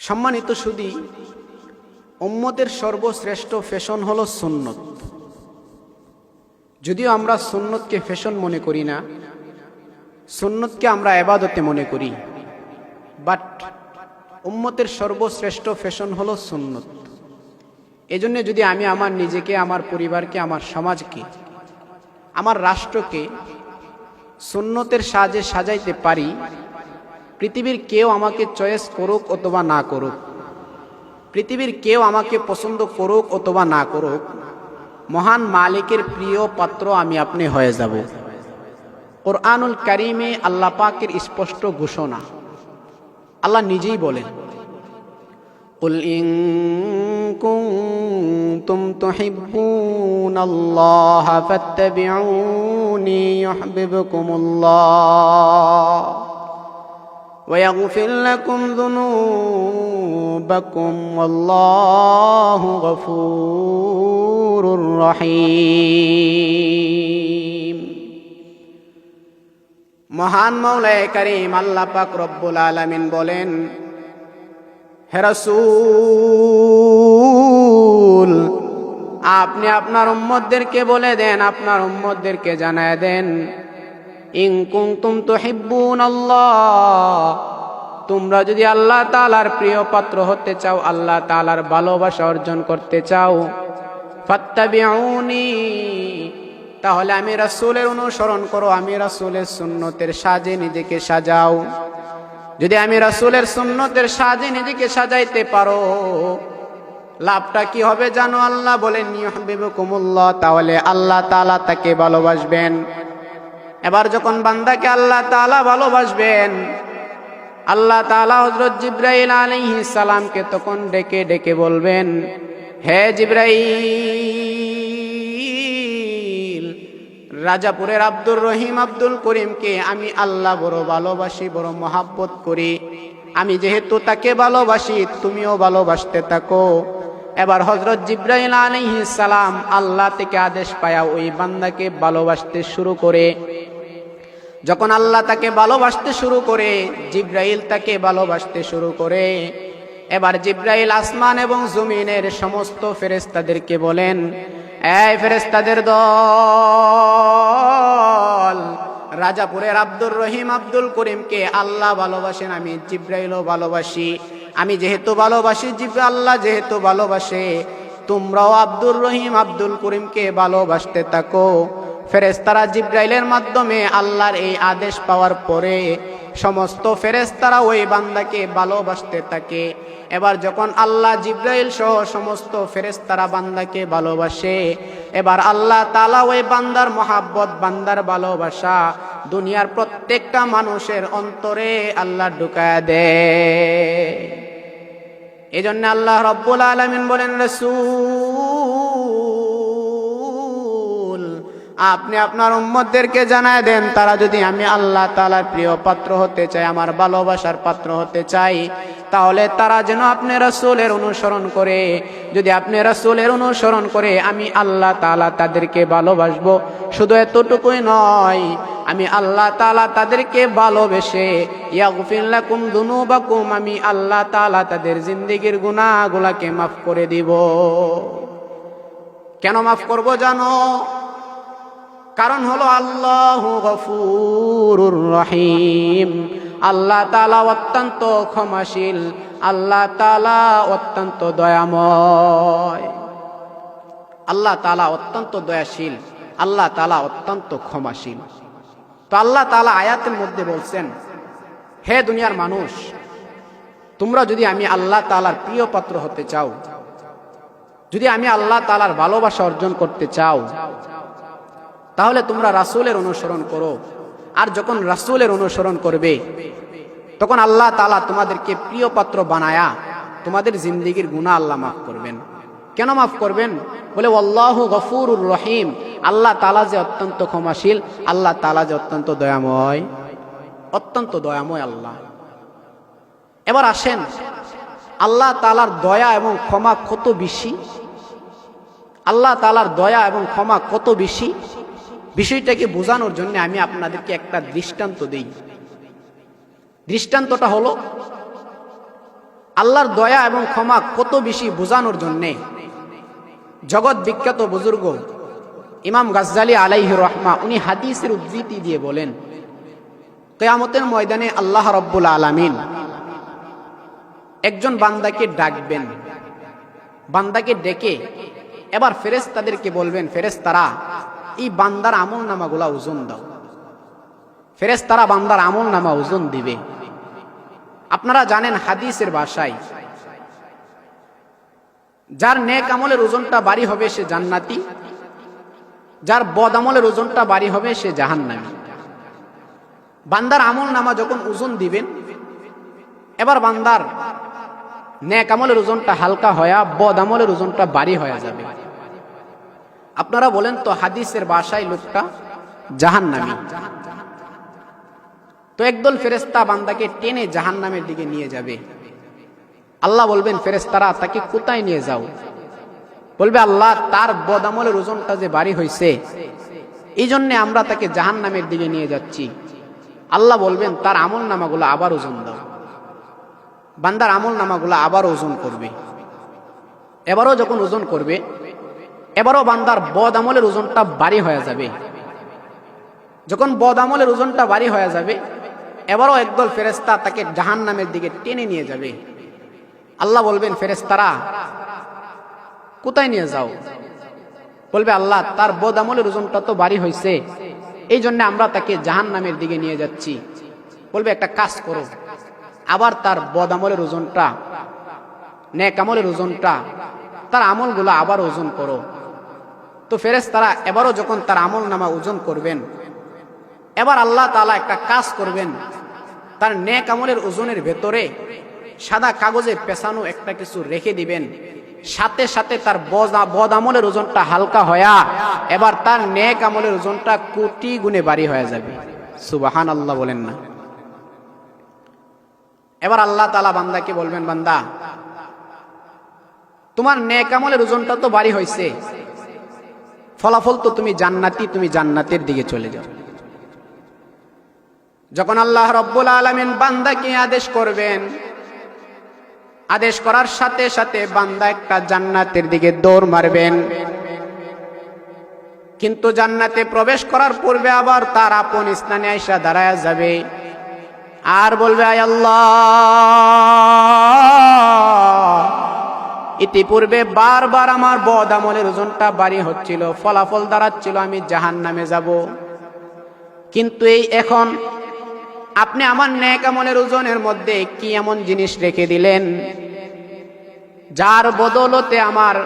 সম্মানিত সুধী, উম্মতের সর্বশ্রেষ্ঠ ফ্যাশন হলো সুন্নত। যদিও আমরা সুন্নতকে ফ্যাশন মনে করি না, সুন্নতকে আমরা ইবাদতে মনে করি, বাট উম্মতের সর্বশ্রেষ্ঠ ফ্যাশন হলো সুন্নত। এজন্য যদি আমি আমার নিজেকে, আমার পরিবারকে, আমার সমাজকে, আমার রাষ্ট্রকে সুন্নতের সাজে সাজাইতে পারি, পৃথিবীর কেউ আমাকে চয়েস করুক অথবা না করুক, পৃথিবীর কেউ আমাকে পছন্দ করুক অথবা না করুক, মহান মালিকের প্রিয় পাত্র আমি আপনি হয়ে যাব। কোরআনুল কারীমে আল্লাহ পাকের স্পষ্ট ঘোষণা, আল্লাহ নিজেই বলেন, কুল ইন কুনতুম তুহিব্বুনাল্লাহ ফাত্তাবিউনি ইউহিব্বুকুমুল্লাহ ওয়া ইয়াগফির লাকুম যুনুবাকুম ওয়াল্লাহু গফুরুর রহিম। মহান মওলায়ে কারীম আল্লাহ পাক রব্বুল আলামিন বলেন, হে রাসূল, আপনি আপনার উম্মতদেরকে বলে দেন, আপনার উম্মতদেরকে জানায় দেন, ইন কুনতুম তুহিব্বুনাল্লাহ, তোমরা যদি আল্লাহ তাআলার প্রিয় পাত্র হতে চাও, আল্লাহ তাআলার ভালোবাসা অর্জন করতে চাও, ফাত্তাবিউনি, তাহলে আমি রাসূলের অনুসরণ করো, আমি রাসূলের সুন্নতের সাজে নিজেকে সাজাও। যদি আমি রাসূলের সুন্নতের সাজে নিজেকে সাজাইতে পারো, লাভটা কি হবে জানো? আল্লাহ বলেন, ইউহিব্বুকুমুল্লাহ, তাহলে আল্লাহ তাআলা তাকে ভালোবাসবেন। এবার যখন বান্দাকে আল্লাহ তাআলা ভালোবাসবেন, আল্লাহ তাআলা হযরত জিবরাইল আলাইহিস সালামকে তখন ডেকে ডেকে বলবেন, হে জিবরাইল, রাজাপুরের আব্দুর রহিম আব্দুল করিমকে আমি আল্লাহ বড় ভালোবাসি, বড় মহাব্বত করি। আমি যেহেতু তাকে ভালোবাসি, তুমিও ভালোবাসতে থাকো। এবার হযরত জিবরাইল আলাইহিস সালাম আল্লাহ থেকে আদেশ পায়া ওই বান্দাকে ভালোবাসতে শুরু করে। যখন আল্লাহ তাকে ভালোবাসতে শুরু করে, জিবরাইল তাকে ভালোবাসতে শুরু করে, এবার জিবরাইল আসমান এবং জমিনের সমস্ত ফেরেশতাদেরকে বলেন, এই ফেরেশতাদের দল, রাজাপুরের আব্দুর রহিম আব্দুল করিমকে আল্লাহ ভালোবাসেন, আমি জিবরাইলও ভালোবাসি। আমি যেহেতু ভালোবাসি, আল্লাহ যেহেতু ভালোবাসে, তোমরাও আব্দুর রহিম আব্দুল করিমকে ভালোবাসতে থাকো। ফেরেশতারা জিবরাইলের মাধ্যমে আল্লাহর এই আদেশ পাওয়ার পরে সমস্ত ফেরেশতারা ওই বান্দাকে ভালোবাসতে থাকে। এবার যখন আল্লাহ জিবরাইল সহ সমস্ত ফেরেশতারা বান্দাকে ভালোবাসে, এবার আল্লাহ তাআলা ওই বান্দার মহাব্বত, বান্দার ভালোবাসা দুনিয়ার প্রত্যেকটা মানুষের অন্তরে আল্লাহ ঢুকায়া দেয়। এজন্য আল্লাহ রব্বুল আলামিন বলেন, রাসূল, আপনি আপনার উম্মতদেরকে জানায় দেন, তারা যদি আমি আল্লাহ তাআলার প্রিয় পাত্র হতে চাই, আমার ভালোবাসার পাত্র হতে চাই, তাহলে তারা যেন আপনি রাসূলের অনুসরণ করে। যদি আপনি রাসূলের অনুসরণ করে, আমি আল্লাহ তাআলা তাদেরকে ভালোবাসবো। শুধু এতটুকুই নয়, আমি আল্লাহ তাআলা তাদেরকে ভালোবেসে ইয়াগফির লাকুম যুনুবাকুম, আমি আল্লাহ তাআলা তাদের জিন্দেগীর গুনাহগুলোকে মাফ করে দিব। কেন মাফ করব জানো? কারণ হলো আল্লাহু গফুরুর রহিম, আল্লাহ তাআলা অত্যন্ত ক্ষমাশীল, আল্লাহ তাআলা অত্যন্ত দয়াময়, আল্লাহ তাআলা অত্যন্ত দয়াশীল, আল্লাহ তাআলা অত্যন্ত ক্ষমাশীল। তো আল্লাহ তাআলা আয়াতের মধ্যে বলছেন, হে দুনিয়ার মানুষ, তোমরা যদি আমি আল্লাহ তাআলার প্রিয় পাত্র হতে চাও, যদি আমি আল্লাহ তাআলার ভালোবাসা অর্জন করতে চাও, তাহলে তোমরা রাসূলের অনুসরণ করো। আর যখন রাসূলের অনুসরণ করবে, তখন আল্লাহ তাআলা তোমাদেরকে প্রিয় পাত্র বানায়া তোমাদের জিন্দেগীর গুনাহ আল্লাহ মাফ করবেন। কেন মাফ করবেন? বলে, আল্লাহু গফুরুর রহিম, আল্লাহ তাআলা যে অত্যন্ত ক্ষমাশীল, আল্লাহ তাআলা যে অত্যন্ত দয়াময়, অত্যন্ত দয়াময় আল্লাহ। এবার আসেন, আল্লাহ তাআলার দয়া এবং ক্ষমা কত বেশি, আল্লাহ তাআলার দয়া এবং ক্ষমা কত বেশি, বিষয়টাকে বোঝানোর জন্য আমি আপনাদেরকে একটা দৃষ্টান্ত দেই। দৃষ্টান্তটা হলো, আল্লাহর দয়া এবং ক্ষমা কত বেশি বোঝানোর জন্যে জগৎ বিখ্যাত বুজুর্গ ইমাম গাজ্জালি আলাইহি রহমা উনি হাদিসের উদ্ধৃতি দিয়ে বলেন, কিয়ামতের ময়দানে আল্লাহ রাব্বুল আলামিন একজন বান্দাকে ডাকবেন, বান্দাকে ডেকে এবার ফেরেশতাদেরকে বলবেন, ফেরেশতারা এই বান্দার আমল নামাগুলা ওজন দাও। ফেরেশতারা বান্দার আমল নামা ওজন দিবে। আপনারা জানেন হাদিসের ভাষায় যার নেক আমলের ওজনটা ভারী হবে সে জান্নাতি, যার বদ আমলের ওজনটা ভারী হবে সে জাহান্নামী। বান্দার আমল নামা যখন ওজন দিবেন, এবার বান্দার নেক আমলের ওজনটা হালকা হয়া বদ আমলের ওজনটা ভারী হয়ে যাবে। আপনারা বলেন তো হাদিসের ভাষায় লোকটা জাহান্নামী। তো একদল ফেরেশতা বান্দাকে টেনে জাহান্নামের দিকে নিয়ে যাবে। আল্লাহ বলবেন, ফেরেশতারা তাকে কোথায় নিয়ে যাও? বলবে, আল্লাহ তার বদ আমলের ওজনটা যে ভারী হয়েছে এই জন্য আমরা তাকে জাহান্নামের দিকে নিয়ে যাচ্ছি। আল্লাহ বলবেন, তার আমল নামাগুলো আবার ওজন দাও। বান্দার আমল নামাগুলো আবার ওজন করবে। এবারও যখন ওজন করবে, এবারও বান্দার বদ আমলের ওজনটা ভারী হয়ে যাবে। যখন বদ আমলের ওজনটা ভারী হয়ে যাবে, এবারও একদল ফেরেশতা তাকে জাহান্নামের দিকে টেনে নিয়ে যাবে। আল্লাহ বলবেন, ফেরেশতারা কোথায় নিয়ে যাও? বলবে, আল্লাহ তার বদ আমলের ওজনটা তো ভারী হয়েছে এই জন্য আমরা তাকে জাহান্নামের দিকে নিয়ে যাচ্ছি। বলবে, একটা কাজ করো, আবার তার বদ আমলের ওজনটা, নেক আমলের ওজনটা, তার আমলগুলো আবার ওজন করো। তো ফেরেশতারা এবারও যখন তার আমল নামা ওজন করবেন, এবার আল্লাহ তাআলা একটা কাজ করবেন, তার নেক আমলের ওজনের ভেতরে সাদা কাগজে পেছানো একটা কিছু রেখে দিবেন। সাথে সাথে তার বদ আমলের ওজনটা হালকা হয়া এবার তার নেক আমলের ওজনটা কোটি গুণে ভারী হয়ে যাবে। সুবহানাল্লাহ বলেন না? এবার আল্লাহ তাআলা বান্দাকে বলবেন, বান্দা তোমার নেক আমলের ওজনটা তো ভারী হয়েছে, ফলাফল তো তুমি জান্নাতি, তুমি জান্নাতের দিকে চলে যাও। যখন আল্লাহ রাব্বুল আলামিন বান্দাকে আদেশ করবেন, আদেশ করার সাথে সাথে বান্দা একটা জান্নাতের দিকে দৌড় মারবেন। কিন্তু জান্নাতে প্রবেশ করার পূর্বে আবার তার আপন স্থানে আইসা দাঁড়ায়া যাবে আর বলবে, আয় আল্লাহ, ইতিপূর্বে বারবার আমার বদ আমলের ওজনটা ভারী হচ্ছিল, ফলাফল দাঁড়াচ্ছিল আমি জাহান্নামে যাব, কিন্তু এই এখন আপনি আমার নেক আমলের ওজনের মধ্যে কি এমন জিনিস রেখে দিলেন যার বদৌলতে আমার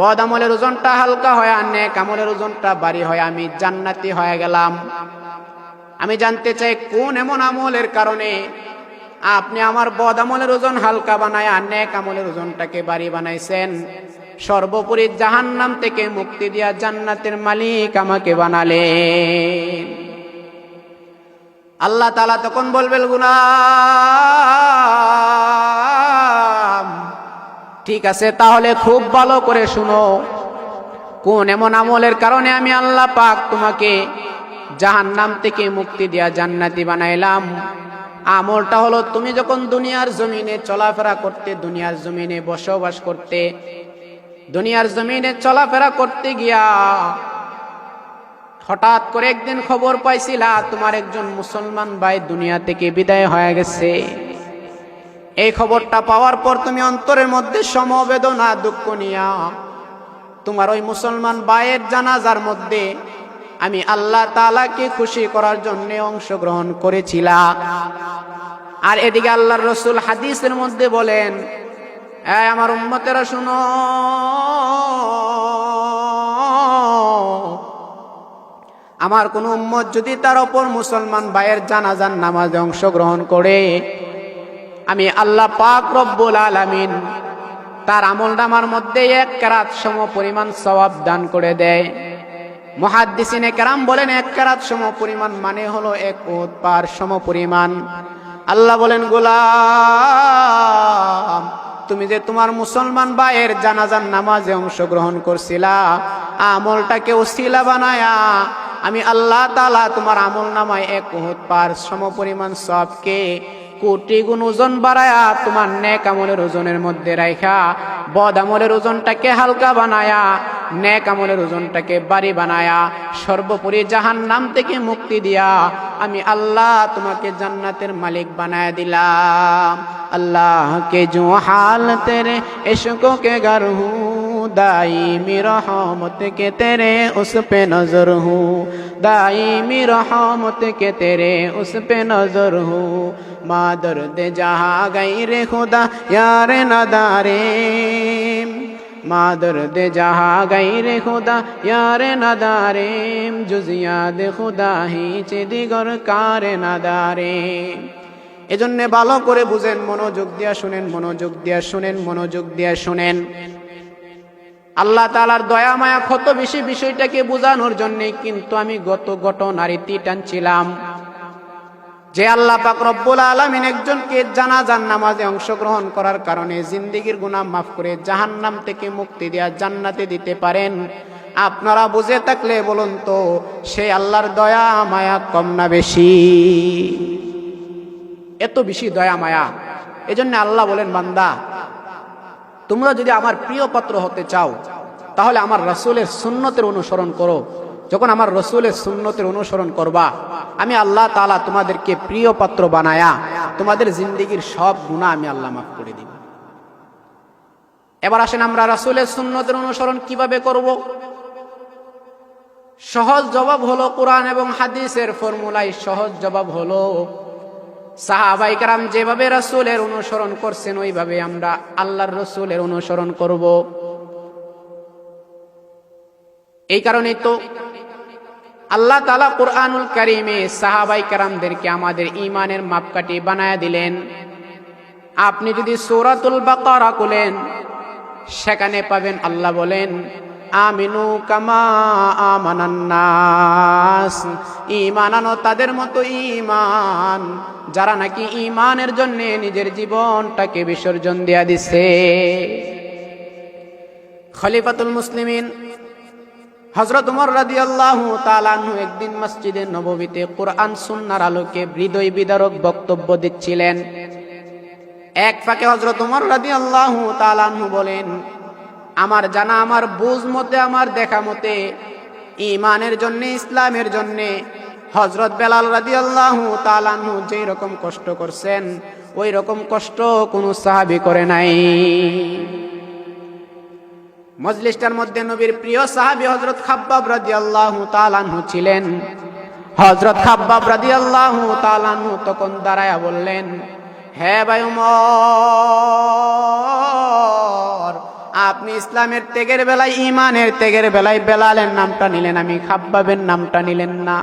বদ আমলের ওজনটা হালকা হয় আর নেক আমলের ওজনটা ভারী হয়, আমি জান্নাতি হয়ে গেলাম। আমি জানতে চাই কোন এমন আমলের কারণে আপনি আমার বদ আমলের ওজন হালকা বানায় আর নেক আমলের ওজনটাকে ভারী বানাইছেন। সর্বোপরি জাহান্নাম থেকে মুক্তি দিয়া জান্নাতের মালিক আমাকে বানালেন। আল্লাহ তাআলা তখন বলবেন, গোলাম ঠিক আছে, তাহলে খুব ভালো করে শুনো, কোন এমন আমলের কারণে আমি আল্লাহ পাক তোমাকে জাহান্নাম থেকে মুক্তি দিয়া জান্নাতি বানাইলাম। আমলটা হলো, তুমি যখন দুনিয়ার জমিনে চলাফেরা করতে, দুনিয়ার জমিনে বসবাস করতে, দুনিয়ার জমিনে চলাফেরা করতে গিয়া হঠাৎ করে একদিন খবর পাইছিলা তোমার একজন মুসলমান ভাই দুনিয়া থেকে বিদায় হয়ে গেছে। এই খবরটা পাওয়ার পর তুমি অন্তরের মধ্যে সমবেদনা দুঃখ নিয়া তোমার ওই মুসলমান ভাইয়ের জানাজার মধ্যে আমি আল্লাহ তাআলাকে খুশি করার জন্য অংশগ্রহণ করেছিলা। আর এদিকে আল্লাহর রাসূল হাদিসের মধ্যে বলেন, এই আমার উম্মতেরা শুনো, আমার কোন উম্মত যদি তার অপর মুসলমান ভাইয়ের জানাজার নামাজে অংশগ্রহণ করে, আমি আল্লাহ পাক রব্বুল আলামিন তার আমলনামার মধ্যে 1 কেরাত সম পরিমাণ সওয়াব দান করে দেয়। মুহাদ্দিসিনে কেরাম বলেন 1 কেরাত সম পরিমাণ মানে হলো 1 উট পার সম পরিমাণ। আল্লাহ বলেন, গোলাম তুমি যে তোমার মুসলমান ভাইয়ের জানাজার নামাজে অংশগ্রহণ করছিলা, আমলটাকে ওসিলা বানায়া আমি আল্লাহ তাআলা তোমার আমল নামায় 1 উহুদ পার সম পরিমাণ সওয়াবকে কোটি গুণ ওজন বাড়ায়া তোমার নেক আমলের ওজনের মধ্যে রাখা বদ আমলের ওজনটাকে হালকা বানায়া নেক আমলের ওজনটাকে ভারী বানায়া সর্বোপরি জাহান্নাম থেকে মুক্তি দিয়া আমি আল্লাহ তোমাকে জান্নাতের মালিক বানায়া দিলাম। আল্লাহ কে जो हाल तेरे इश्कों के गर हूँ दाईमी रहमत के तेरे उस पे नजर हूँ दाईमी रहमत के तेरे उस पे नजर हूँ माँ दर्द जहाँ गई रे खुदा यार नदारे माँ दर्द जहाँ गई रे खुदा यार नदारे जुज याद खुदा ही चिदिगर कार नदारे। এজন্য ভালো করে বুঝেন, মনোযোগ দিয়া শুনেন, মনোযোগ দিয়া শুনেন, মনোযোগ দিয়া শুনেন। আল্লাহ তাআলার দয়া মায়া কত বেশি বিষয়টাকে বোঝানোর জন্য কিন্তু আমি গত ঘটনার ইতি টানছিলাম যে আল্লাহ পাক রব্বুল আলামিন একজনকে জানাজার নামাজে অংশগ্রহণ করার কারণে জিন্দেগীর গুনাহ মাফ করে জাহান্নাম থেকে মুক্তি দেয়া জান্নাতে দিতে পারেন। আপনারা বুঝে থাকলে বলুন তো সেই আল্লাহর দয়া মায়া কম না বেশি? এত বেশি দয়া মায়া। এজন্য আল্লাহ বলেন, বান্দা তোমরা যদি আমার প্রিয় পাত্র হতে চাও তাহলে আমার রাসূলের সুন্নতের অনুসরণ করো। যখন আমার রাসূলের সুন্নতের অনুসরণ করবা আমি আল্লাহ তাআলা তোমাদেরকে প্রিয় পাত্র বানায়া তোমাদের জিন্দেগীর সব গুনাহ আমি আল্লাহ মাফ করে দিব। এবার আসেন আমরা রাসূলের সুন্নতের অনুসরণ কিভাবে করব? সহজ জবাব হলো কোরআন এবং হাদিসের ফর্মুলায় সহজ জবাব হলো সাহাবায়ে কেরাম যেভাবে রাসূলের অনুসরণ করছেন ওইভাবে আমরা আল্লাহর রাসূলের অনুসরণ করব। এই কারণেই তো আল্লাহ তাআলা কুরআনুল কারীমে সাহাবায়ে কেরামদেরকে আমাদের ঈমানের মাপকাঠি বানায়া দিলেন। আপনি যদি সূরাতুল বাকারা খুলেন সেখানে পাবেন আল্লাহ বলেন, আমিনু কামা আমানান নাস, ঈমান আনো তাদের মতো ঈমান যারা নাকি ঈমানের জন্য নিজের জীবনটাকে বিসর্জন দিয়া দিছে। খলিফাতুল মুসলিমিন হযরত ওমর রাদিয়াল্লাহু তাআলা আনহু একদিন মসজিদে নববীতে কুরআন সুন্নাহর আলোকে হৃদয় বিদারক বক্তব্য দিচ্ছিলেন। এক ফাঁকে হযরত ওমর রাদিয়াল্লাহু তাআলা আনহু বলেন, আমার জানা আমার বুঝ মতে আমার দেখা মতে ঈমানের জন্য ইসলামের জন্য হযরত বেলাল রাদিয়াল্লাহু তাআলা আনহু যেই রকম কষ্ট করছেন ওই রকম কষ্ট কোন সাহাবী করে নাই। মজলিসটার মধ্যে নবীর প্রিয় সাহাবী হযরত খাব্বাব রাদিয়াল্লাহু তাআলা আনহু ছিলেন। হযরত খাব্বাব রাদিয়াল্লাহু তাআলা আনহু তখন দাঁড়ায়া বললেন, হে ভাই ওমর, আপনি ইসলামের ত্যাগের বেলায় ঈমানের ত্যাগের বেলায় বেলালের নামটা নিলেন, আমি খাব্বাবের নামটা নিলেন না।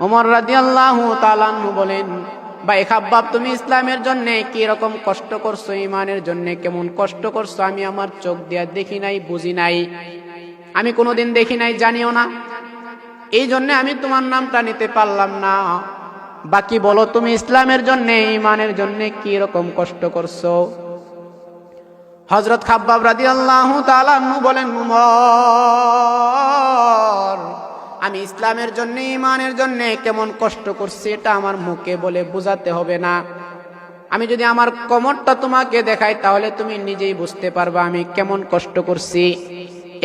ওমর রাদিয়াল্লাহু তাআলা আনহু বলেন, ভাই খাব্বাব তুমি ইসলামের জন্য কি রকম কষ্ট করছো, ঈমানের জন্য কেমন কষ্ট করছো আমি আমার চোখ দিয়া দেখি নাই, বুঝি নাই, আমি কোনোদিন দেখি নাই, জানিও না, এই জন্য আমি তোমার নামটা নিতে পারলাম না। বাকি বলো তুমি ইসলামের জন্য ঈমানের জন্য কি রকম কষ্ট করছো। হযরত খাব্বাব রাদিয়াল্লাহু তাআলা আনহু বলেন, ওমর আমি ইসলামের জন্য ঈমানের জন্য কেমন কষ্ট করছি এটা আমার মুখে বলে বোঝাতে হবে না, আমি যদি আমার কমরটা তোমাকে দেখাই তাহলে তুমি নিজেই বুঝতে পারবা আমি কেমন কষ্ট করছি।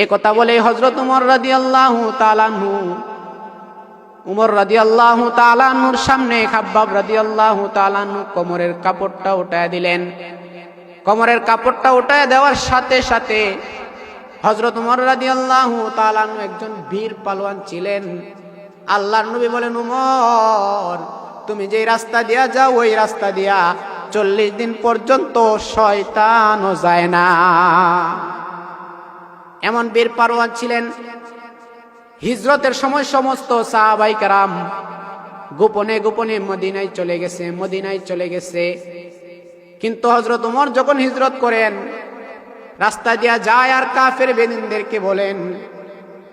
এ কথা বলে হযরত ওমর রাদিয়াল্লাহু তাআলা আনহু উমর রাদিয়াল্লাহু তাআলা আনহুর সামনে খাব্বাব রাদিয়াল্লাহু তাআলা আনহু কোমরের কাপড়টা উঠায় দিলেন। কোমরের কাপড়টা উঠায় দেওয়ার সাথে সাথে হযরত ওমর রাদিয়াল্লাহু তাআলা আনহু একজন বীর পালোয়ান ছিলেন। আল্লাহর নবী বলেন, ওমর তুমি যে রাস্তা দিয়া যাও ওই রাস্তা দিয়া 40 দিন পর্যন্ত শয়তানও যায় না। এমন বীর পালোয়ান ছিলেন। হিজরতের সময় সমস্ত সাহাবায়ে কেরাম গোপনে গোপনে মদিনায় চলে গেছে। কিন্তু হযরত ওমর যখন হিজরত করেন রাস্তা দিয়া যায় আর কাফের বেদিনদেরকে বলেন,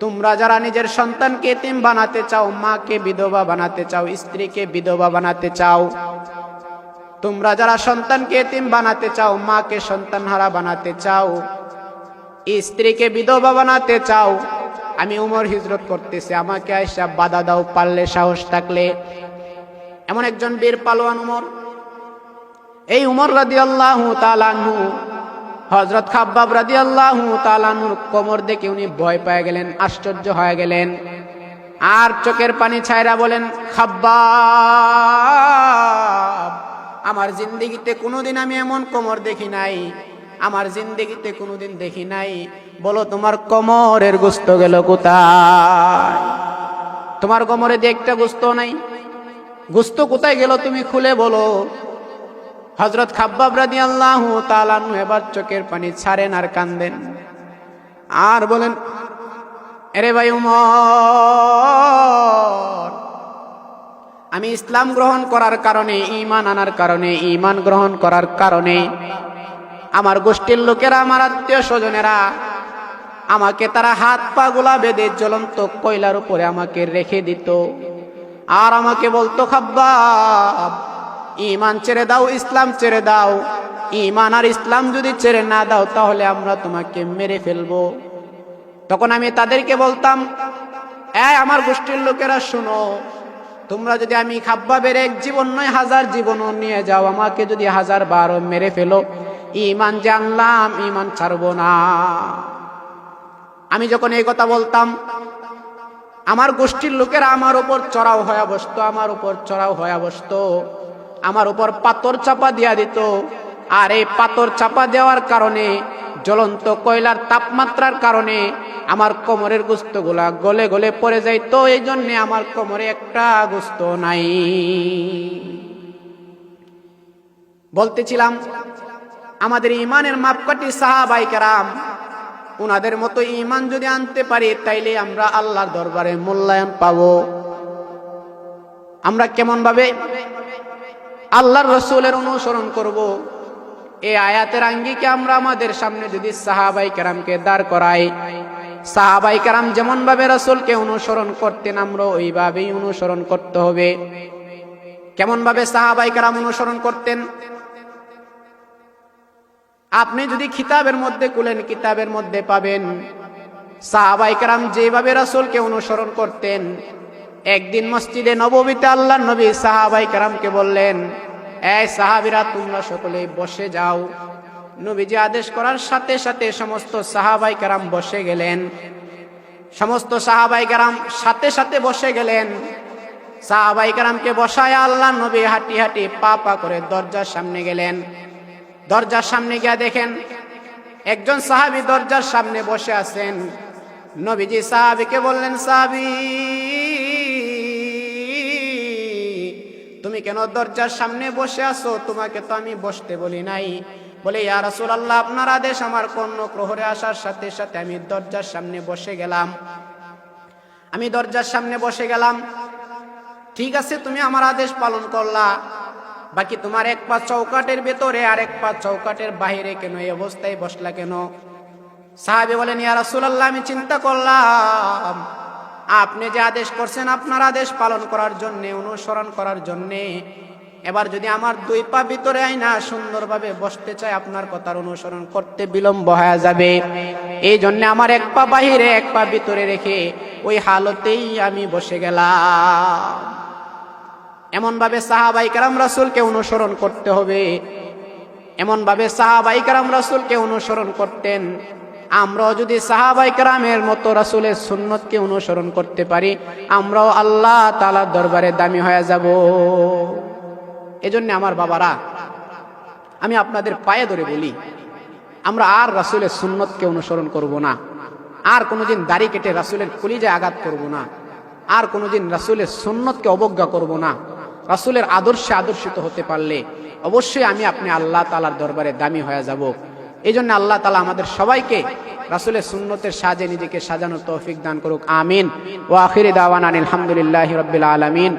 তোমরা যারা নিজের সন্তানকে এতিম বানাতে চাও, মাকে বিধবা বানাতে চাও, স্ত্রীকে বিধবা বানাতে চাও, তোমরা যারা সন্তানকে এতিম বানাতে চাও, মাকে সন্তানহারা বানাতে চাও, স্ত্রীকে বিধবা বানাতে চাও, আমি ওমর হিজরত করতেছি, আমাকে আয়েশা বাধা দাও পারলে সাহস থাকলে। এমন একজন বীর পালোয়ান ওমর। এই উমর রাদিয়াল্লাহু তাআলা আনহু হযরত খাব্বাব রাদিয়াল্লাহু তাআলা আনহুর কোমর দেখে উনি ভয় পেয়ে গেলেন, আশ্চর্য হয়ে গেলেন, আর চোখের পানি ছাইরা বলেন, খাব্বাব, আমার জিন্দেগিতে কোনোদিন আমি এমন কোমর দেখি নাই, আমার জিন্দেগিতে কোনোদিন দেখি নাই। বলো তোমার কোমরের গোশত গেল কোথায়? তোমার কোমরে দিয়ে একটা গোশত নাই, গোশত কোথায় গেল তুমি খুলে বলো। হযরত খাব্বাব রাদিয়াল্লাহু তাআলা আনহু এবার চোখের পানি ছাড়েন আর কান্দেন আর বলেন, আরে ভাই উমর, আমি ইসলাম গ্রহণ করার কারণে, ঈমান আনার কারণে, ঈমান গ্রহণ করার কারণে আমার গোষ্ঠীর লোকেরা, আমার আত্মীয় স্বজনেরা আমাকে তারা হাত পা গুলা বেঁধে জ্বলন্ত কয়লার উপরে আমাকে রেখে দিত আর আমাকে বলতো, খাব্বাব, ঈমান ছেড়ে দাও, ইসলাম ছেড়ে দাও, ঈমান আর ইসলাম যদি ছেড়ে না দাও তাহলে আমরা তোমাকে মেরে ফেলবো। তখন আমি তাদেরকে বলতাম, আমার গোষ্ঠীর লোকেরা শুনো, তোমরা যদি আমি খাব্বাবের এক জীবন নয় 1000 জীবনও নিয়ে যাও, আমাকে যদি 1000 বার মেরে ফেলো, ঈমান জানলাম, ঈমান ছাড়বো না। আমি যখন এই কথা বলতাম, আমার গোষ্ঠীর লোকেরা আমার উপর চড়াও হয়ে বসতো, আমার উপর চড়াও হয়ে বসতো, আমার উপর পাথর চাপা দিয়া দিত। আর এই পাথর চাপা দেওয়ার কারণে, জ্বলন্ত কয়লার তাপমাত্রার কারণে আমার কোমরের গোশতগুলা গলে গলে পড়ে যাইতো। এই জন্য আমার কোমরে একটা গোশত নাই। বলতেছিলাম, আমাদের ঈমানের মাপকাঠি সাহাবায়ে কেরাম, উনাদের মতো ঈমান যদি আনতে পারি তাইলে আমরা আল্লাহর দরবারে মূল্যায়ন পাবো। আমরা কেমন ভাবে আল্লাহর রাসূলের অনুসরণ করব, এই আয়াতের আঙ্গিকে আমরা আমাদের সামনে যদি সাহাবায়ে কেরামকে দাঁড় করাই, সাহাবায়ে কেরাম যেমন ভাবে রাসূলকে অনুসরণ করতেন আমরা ওইভাবেই অনুসরণ করতে হবে। কেমন ভাবে সাহাবায়ে কেরাম অনুসরণ করতেন? আপনি যদি কিতাবের মধ্যে খুলেন, কিতাবের মধ্যে পাবেন সাহাবায়ে কেরাম যেভাবে রাসূলকে অনুসরণ করতেন। একদিন মসজিদে নববীতে আল্লাহর নবী সাহাবায়ে কেরামকে বললেন, এই সাহাবীরা তোমরা সকলে বসে যাও। নবীজি আদেশ করার সাথে সাথে সমস্ত সাহাবায়ে কেরাম বসে গেলেন। সমস্ত সাহাবায়ে কেরাম সাথে সাথে বসে গেলেন। সাহাবায়ে কেরামকে বসায় আল্লাহর নবী হাঁটি হাঁটি পা পা করে দরজার সামনে গেলেন। দরজার সামনে গিয়ে দেখেন একজন সাহাবী দরজার সামনে বসে আছেন। নবীজি সাহাবীকে বললেন, সাহাবী, তুমি কেন দরজার সামনে বসে আছো? তোমাকে তো আমি বসতে বলি নাই। বলে, ইয়া রাসূলুল্লাহ, আপনার আদেশ আমার কর্ণপ্রহরে আসার সাথে সাথে আমি দরজার সামনে বসে গেলাম। আমি দরজার সামনে বসে গেলাম। ঠিক আছে, তুমি আমার আদেশ পালন করলা, বাকি তোমার এক পা চৌকাটের ভেতরে আর এক পা চৌকাটের বাহিরে কেন এই অবস্থায় বসলা কেন? সাহাবী বলেন, ইয়া রাসূলুল্লাহ, আমি চিন্তা করলাম আপনি যে আদেশ করছেন আপনার আদেশ পালন করার জন্য, অনুসরণ করার জন্য, এবার যদি আমার 2 পা ভিতরে আইনা সুন্দরভাবে বসতে চাই, আপনার কথার অনুসরণ করতে বিলম্ব হয়ে যাবে। এই জন্য আমার 1 পা বাহিরে 1 পা ভিতরে রেখে ওই হালতেই আমি বসে গেলাম। এমন ভাবে সাহাবায়ে কেরাম রাসূলকে অনুসরণ করতে হবে। এমন ভাবে সাহাবায়ে কেরাম রাসূলকে অনুসরণ করতেন। আমরাও যদি সাহাবায়ে কেরামের মতো রাসূলের সুন্নতকে অনুসরণ করতে পারি, আমরাও আল্লাহ তাআলার দরবারে দামি হয়ে যাব। এজন্য আমার বাবারা, আমি আপনাদের পায়ে ধরে বলি, আমরা আর রাসূলের সুন্নতকে অনুসরণ করব না, আর কোনোদিন দাড়ি কেটে রাসূলের কলিজায় আঘাত করব না, আর কোনোদিন রাসূলের সুন্নতকে অবজ্ঞা করব না। রাসূলের আদর্শে আদর্শিত হতে পারলে অবশ্যই আমি আপনি আল্লাহ তাআলার দরবারে দামি হয়ে যাব। এই জন্য আল্লাহ তাআলা আমাদের সবাইকে রাসূলের সুন্নতের সাজে নিজেকে সাজানোর তৌফিক দান করুক। আমিন। ওয়া আখিরি দাওয়ানা আলহামদুলিল্লাহি রাব্বিল আলামিন।